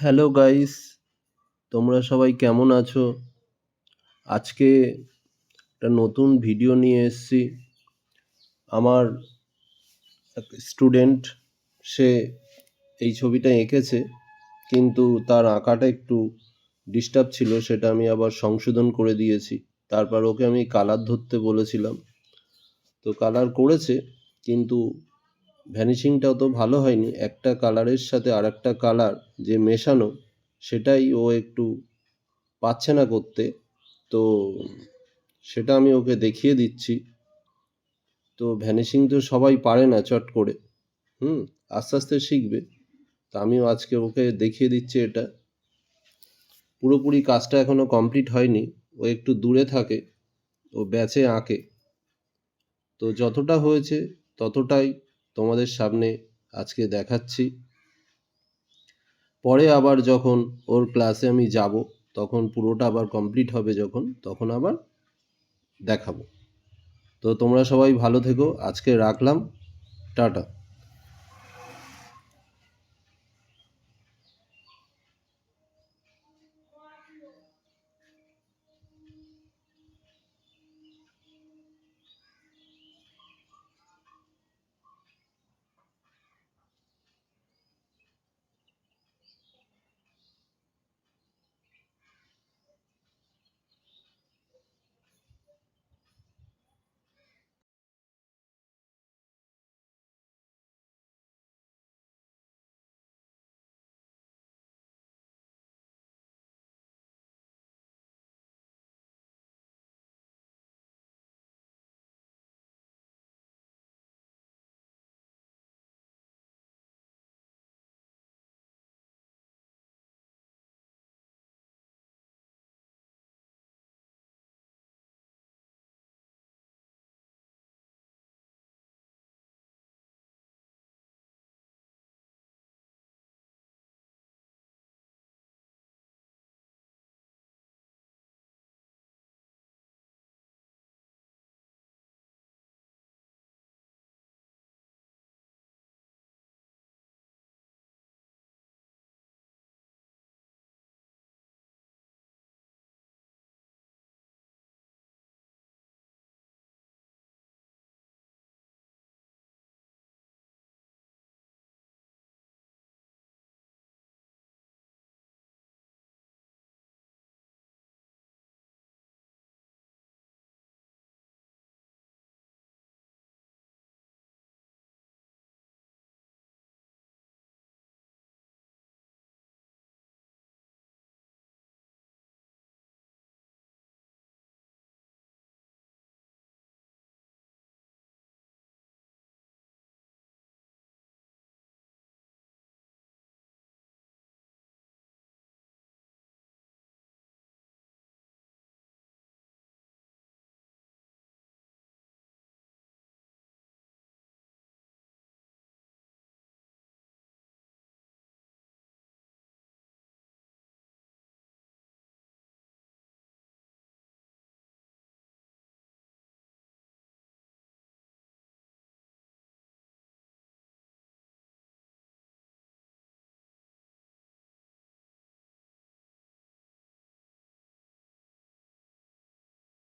Hello guys, তোমরা সবাই কেমন আছো? আজকে একটা নতুন ভিডিও নিয়ে এসেছি। আমার এক স্টুডেন্ট, সে এই ছবিটা এঁকেছে, কিন্তু তার আঁকাটা একটু ডিস্টার্ব ছিল, সেটা আমি আবার সংশোধন করে দিয়েছি। তারপর ওকে আমি কালার ধরতে বলেছিলাম, তো কালার করেছে, কিন্তু ভ্যানিশিংটা অত ভালো হয়নি। একটা কালারের সাথে আরেকটা কালার যে মেশানো, সেটাই ও একটু পারছে না করতে। তো সেটা আমি ওকে দেখিয়ে দিচ্ছি। তো ভ্যানিশিং তো সবাই পারে না চট করে, হুম, আস্তে আস্তে শিখবে। তা আমিও আজকে ওকে দেখিয়ে দিচ্ছি এটা। পুরোপুরি কাজটা এখনো কমপ্লিট হয়নি, ও একটু দূরে থাকে, ও ব্যাচে আঁকে। তো যতটা হয়েছে ততটাই তোমাদের সামনে আজকে দেখাচ্ছি। পরে আবার যখন ওর ক্লাসে আমি যাব, তখন পুরোটা আবার কমপ্লিট হবে, যখন তখন আবার দেখাবো। তো তোমরা সবাই ভালো থেকো, আজকে রাখলাম, টাটা।